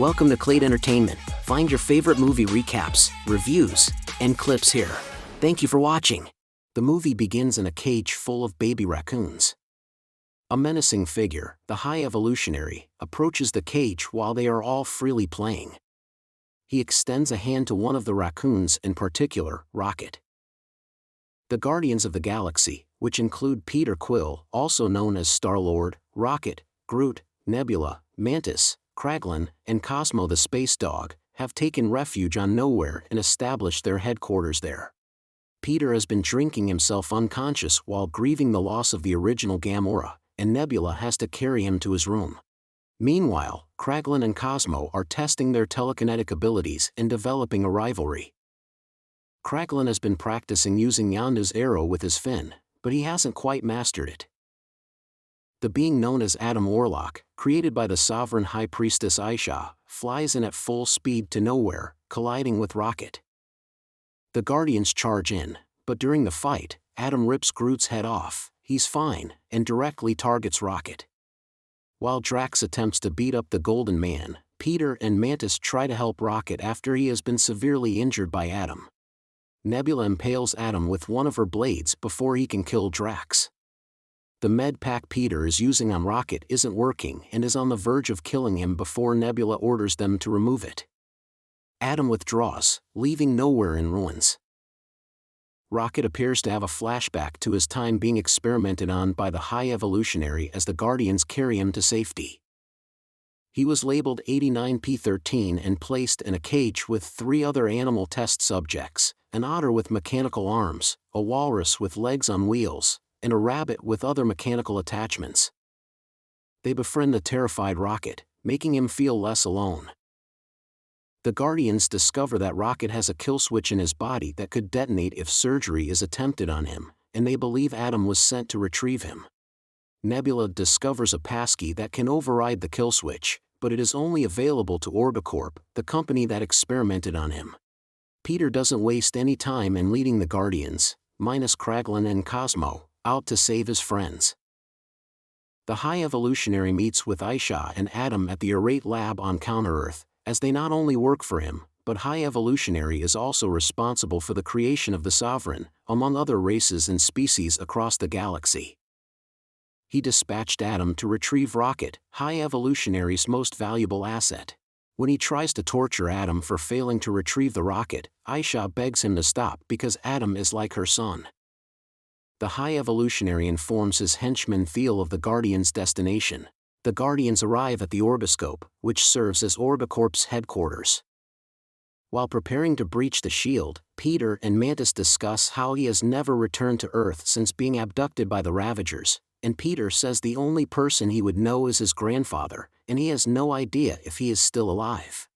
Welcome to Clade Entertainment. Find your favorite movie recaps, reviews, and clips here. Thank you for watching. The movie begins in a cage full of baby raccoons. A menacing figure, the High Evolutionary, approaches the cage while they are all freely playing. He extends a hand to one of the raccoons, in particular, Rocket. The Guardians of the Galaxy, which include Peter Quill, also known as Star-Lord, Rocket, Groot, Nebula, Mantis, Kraglin, and Cosmo the Space Dog, have taken refuge on Knowhere and established their headquarters there. Peter has been drinking himself unconscious while grieving the loss of the original Gamora, and Nebula has to carry him to his room. Meanwhile, Kraglin and Cosmo are testing their telekinetic abilities and developing a rivalry. Kraglin has been practicing using Yondu's arrow with his fin, but he hasn't quite mastered it. The being known as Adam Warlock, created by the Sovereign High Priestess Aisha, flies in at full speed to Knowhere, colliding with Rocket. The Guardians charge in, but during the fight, Adam rips Groot's head off. He's fine, and directly targets Rocket. While Drax attempts to beat up the Golden Man, Peter and Mantis try to help Rocket after he has been severely injured by Adam. Nebula impales Adam with one of her blades before he can kill Drax. The med pack Peter is using on Rocket isn't working and is on the verge of killing him before Nebula orders them to remove it. Adam withdraws, leaving Knowhere in ruins. Rocket appears to have a flashback to his time being experimented on by the High Evolutionary as the Guardians carry him to safety. He was labeled 89P13 and placed in a cage with 3 other animal test subjects, an otter with mechanical arms, a walrus with legs on wheels, and a rabbit with other mechanical attachments. They befriend the terrified Rocket, making him feel less alone. The Guardians discover that Rocket has a kill switch in his body that could detonate if surgery is attempted on him, and they believe Adam was sent to retrieve him. Nebula discovers a passkey that can override the kill switch, but it is only available to Orbicorp, the company that experimented on him. Peter doesn't waste any time in leading the Guardians, minus Kraglin and Cosmo, out to save his friends. The High Evolutionary meets with Aisha and Adam at the Arate Lab on Counter-Earth, as they not only work for him, but High Evolutionary is also responsible for the creation of the Sovereign, among other races and species across the galaxy. He dispatched Adam to retrieve Rocket, High Evolutionary's most valuable asset. When he tries to torture Adam for failing to retrieve the Rocket, Aisha begs him to stop because Adam is like her son. The High Evolutionary informs his henchman Theo of the Guardians' destination. The Guardians arrive at the Orbiscope, which serves as Orbicorp's headquarters. While preparing to breach the shield, Peter and Mantis discuss how he has never returned to Earth since being abducted by the Ravagers, and Peter says the only person he would know is his grandfather, and he has no idea if he is still alive.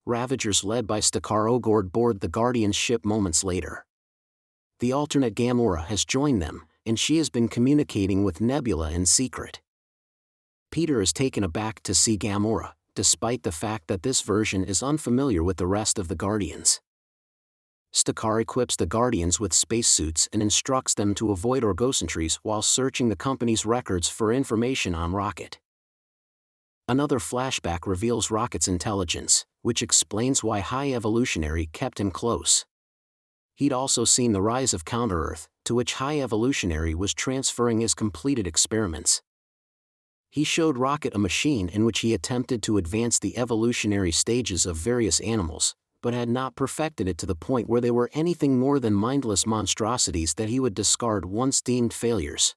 Ravagers led by Stakar Ogord board the Guardians' ship moments later. The alternate Gamora has joined them, and she has been communicating with Nebula in secret. Peter is taken aback to see Gamora, despite the fact that this version is unfamiliar with the rest of the Guardians. Stakar equips the Guardians with spacesuits and instructs them to avoid orgocentries while searching the company's records for information on Rocket. Another flashback reveals Rocket's intelligence, which explains why High Evolutionary kept him close. He'd also seen the rise of Counter-Earth, to which High Evolutionary was transferring his completed experiments. He showed Rocket a machine in which he attempted to advance the evolutionary stages of various animals, but had not perfected it to the point where they were anything more than mindless monstrosities that he would discard once deemed failures.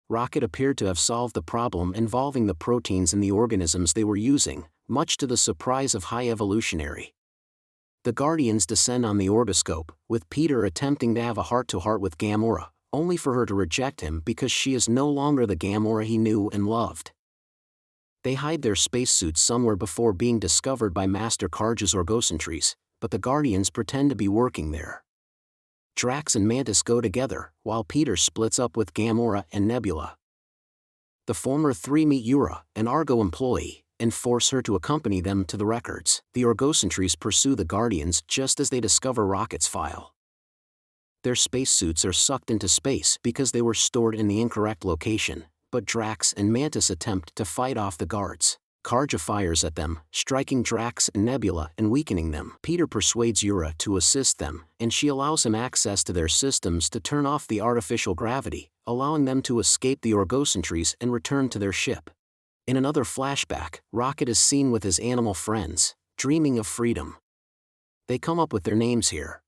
Rocket appeared to have solved the problem involving the proteins in the organisms they were using, much to the surprise of High Evolutionary. The Guardians descend on the Orbiscope, with Peter attempting to have a heart-to-heart with Gamora, only for her to reject him because she is no longer the Gamora he knew and loved. They hide their spacesuits somewhere before being discovered by Master Karge's orgocentries, but the Guardians pretend to be working there. Drax and Mantis go together, while Peter splits up with Gamora and Nebula. The former 3 meet Yura, an Argo employee, and force her to accompany them to the records. The orgocentries pursue the Guardians just as they discover Rocket's file. Their spacesuits are sucked into space because they were stored in the incorrect location, but Drax and Mantis attempt to fight off the guards. Karja fires at them, striking Drax and Nebula and weakening them. Peter persuades Yura to assist them, and she allows him access to their systems to turn off the artificial gravity, allowing them to escape the Orgocentries and return to their ship. In another flashback, Rocket is seen with his animal friends, dreaming of freedom. They come up with their names here.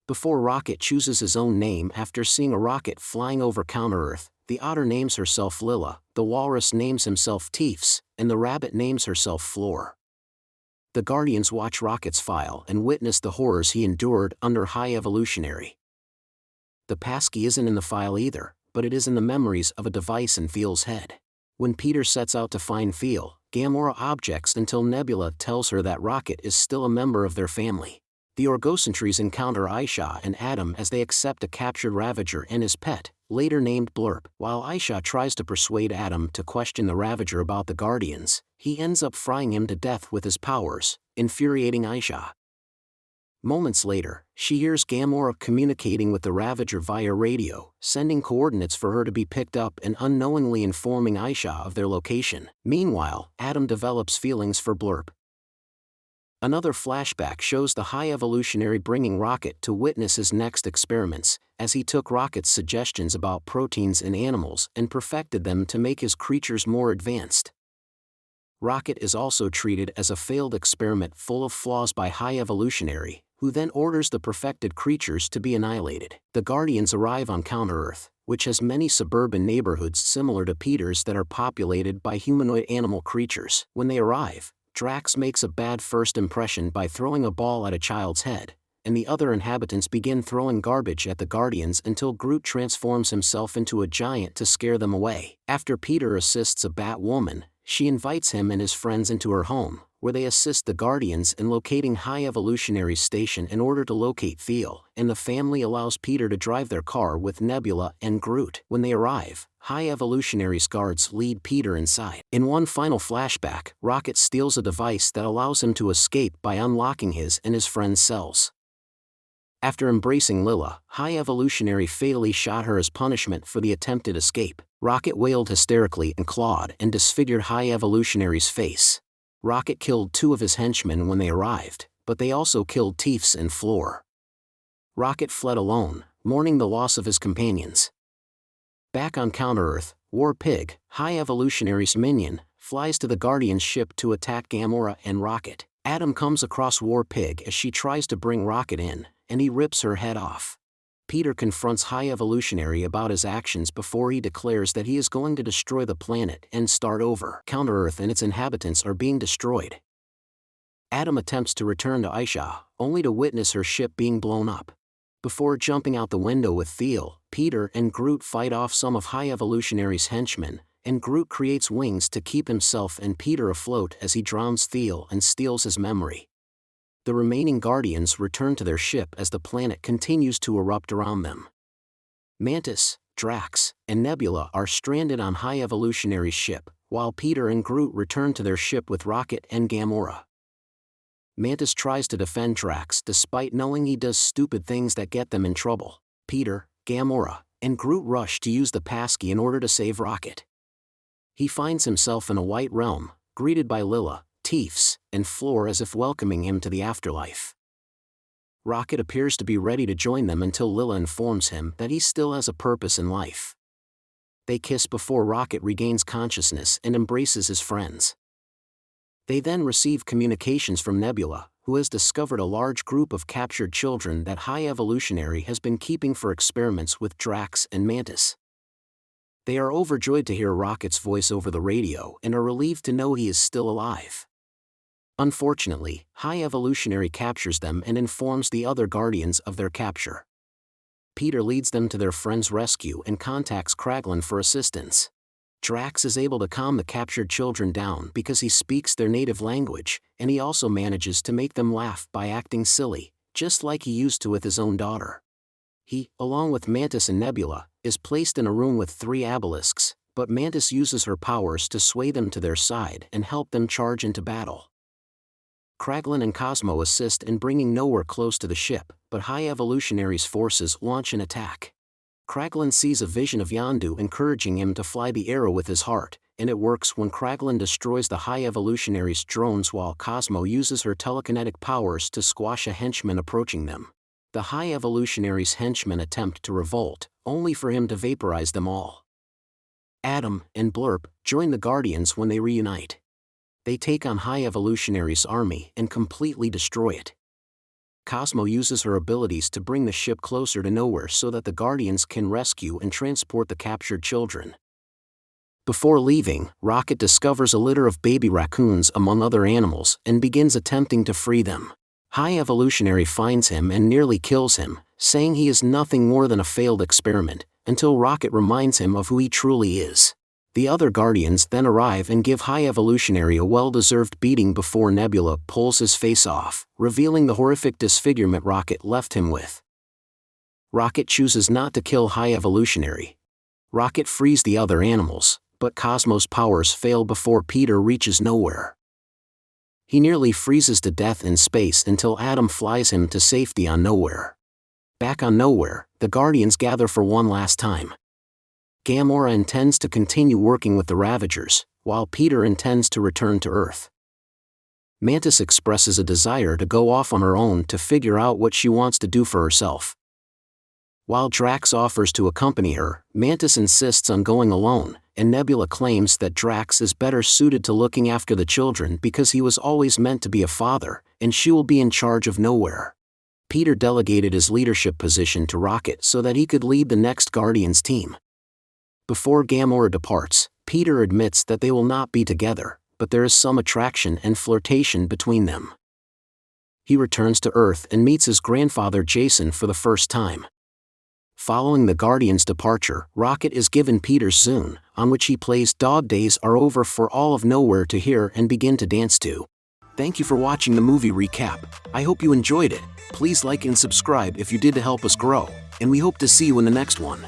Before Rocket chooses his own name after seeing a rocket flying over Counter-Earth, the otter names herself Lilla, the walrus names himself Teefs, and the rabbit names herself Floor. The Guardians watch Rocket's file and witness the horrors he endured under High Evolutionary. The passkey isn't in the file either, but it is in the memories of a device in Theal's head. When Peter sets out to find Theal, Gamora objects until Nebula tells her that Rocket is still a member of their family. The Orgocentries encounter Aisha and Adam as they accept a captured Ravager and his pet, later named Blurp. While Aisha tries to persuade Adam to question the Ravager about the Guardians, he ends up frying him to death with his powers, infuriating Aisha. Moments later, she hears Gamora communicating with the Ravager via radio, sending coordinates for her to be picked up and unknowingly informing Aisha of their location. Meanwhile, Adam develops feelings for Blurp. Another flashback shows the High Evolutionary bringing Rocket to witness his next experiments, as he took Rocket's suggestions about proteins in animals and perfected them to make his creatures more advanced. Rocket is also treated as a failed experiment full of flaws by High Evolutionary, who then orders the perfected creatures to be annihilated. The Guardians arrive on Counter-Earth, which has many suburban neighborhoods similar to Peter's that are populated by humanoid animal creatures. When they arrive, Drax makes a bad first impression by throwing a ball at a child's head, and the other inhabitants begin throwing garbage at the Guardians until Groot transforms himself into a giant to scare them away. After Peter assists a Batwoman, she invites him and his friends into her home, where they assist the Guardians in locating High Evolutionary's station in order to locate Theal, and the family allows Peter to drive their car with Nebula and Groot. When they arrive, High Evolutionary's guards lead Peter inside. In one final flashback, Rocket steals a device that allows him to escape by unlocking his and his friend's cells. After embracing Lilla, High Evolutionary fatally shot her as punishment for the attempted escape. Rocket wailed hysterically and clawed and disfigured High Evolutionary's face. Rocket killed 2 of his henchmen when they arrived, but they also killed Teefs and Floor. Rocket fled alone, mourning the loss of his companions. Back on Counter-Earth, War Pig, High Evolutionary's minion, flies to the Guardian's ship to attack Gamora and Rocket. Adam comes across War Pig as she tries to bring Rocket in, and he rips her head off. Peter confronts High Evolutionary about his actions before he declares that he is going to destroy the planet and start over. Counter-Earth and its inhabitants are being destroyed. Adam attempts to return to Aisha, only to witness her ship being blown up. Before jumping out the window with Theal, Peter and Groot fight off some of High Evolutionary's henchmen, and Groot creates wings to keep himself and Peter afloat as he drowns Theal and steals his memory. The remaining Guardians return to their ship as the planet continues to erupt around them. Mantis, Drax, and Nebula are stranded on High Evolutionary's ship, while Peter and Groot return to their ship with Rocket and Gamora. Mantis tries to defend Drax despite knowing he does stupid things that get them in trouble. Peter, Gamora, and Groot rush to use the passkey in order to save Rocket. He finds himself in a white realm, greeted by Lilla, Teefs, and Floor as if welcoming him to the afterlife. Rocket appears to be ready to join them until Lilla informs him that he still has a purpose in life. They kiss before Rocket regains consciousness and embraces his friends. They then receive communications from Nebula, who has discovered a large group of captured children that High Evolutionary has been keeping for experiments with Drax and Mantis. They are overjoyed to hear Rocket's voice over the radio and are relieved to know he is still alive. Unfortunately, High Evolutionary captures them and informs the other Guardians of their capture. Peter leads them to their friend's rescue and contacts Kraglin for assistance. Drax is able to calm the captured children down because he speaks their native language, and he also manages to make them laugh by acting silly, just like he used to with his own daughter. He, along with Mantis and Nebula, is placed in a room with 3 obelisks, but Mantis uses her powers to sway them to their side and help them charge into battle. Kraglin and Cosmo assist in bringing Nowhere close to the ship, but High Evolutionary's forces launch an attack. Kraglin sees a vision of Yondu encouraging him to fly the arrow with his heart, and it works when Kraglin destroys the High Evolutionary's drones while Cosmo uses her telekinetic powers to squash a henchman approaching them. The High Evolutionary's henchmen attempt to revolt, only for him to vaporize them all. Adam and Blurp join the Guardians when they reunite. They take on High Evolutionary's army and completely destroy it. Cosmo uses her abilities to bring the ship closer to Nowhere so that the Guardians can rescue and transport the captured children. Before leaving, Rocket discovers a litter of baby raccoons among other animals and begins attempting to free them. High Evolutionary finds him and nearly kills him, saying he is nothing more than a failed experiment, until Rocket reminds him of who he truly is. The other Guardians then arrive and give High Evolutionary a well-deserved beating before Nebula pulls his face off, revealing the horrific disfigurement Rocket left him with. Rocket chooses not to kill High Evolutionary. Rocket frees the other animals, but Cosmo's powers fail before Peter reaches Nowhere. He nearly freezes to death in space until Adam flies him to safety on Nowhere. Back on Nowhere, the Guardians gather for one last time. Gamora intends to continue working with the Ravagers, while Peter intends to return to Earth. Mantis expresses a desire to go off on her own to figure out what she wants to do for herself. While Drax offers to accompany her, Mantis insists on going alone, and Nebula claims that Drax is better suited to looking after the children because he was always meant to be a father, and she will be in charge of Nowhere. Peter delegated his leadership position to Rocket so that he could lead the next Guardians team. Before Gamora departs, Peter admits that they will not be together, but there is some attraction and flirtation between them. He returns to Earth and meets his grandfather Jason for the first time. Following the Guardians' departure, Rocket is given Peter's Zune, on which he plays Dog Days Are Over for all of Nowhere to hear and begin to dance to. Thank you for watching the movie recap. I hope you enjoyed it. Please like and subscribe if you did to help us grow, and we hope to see you in the next one.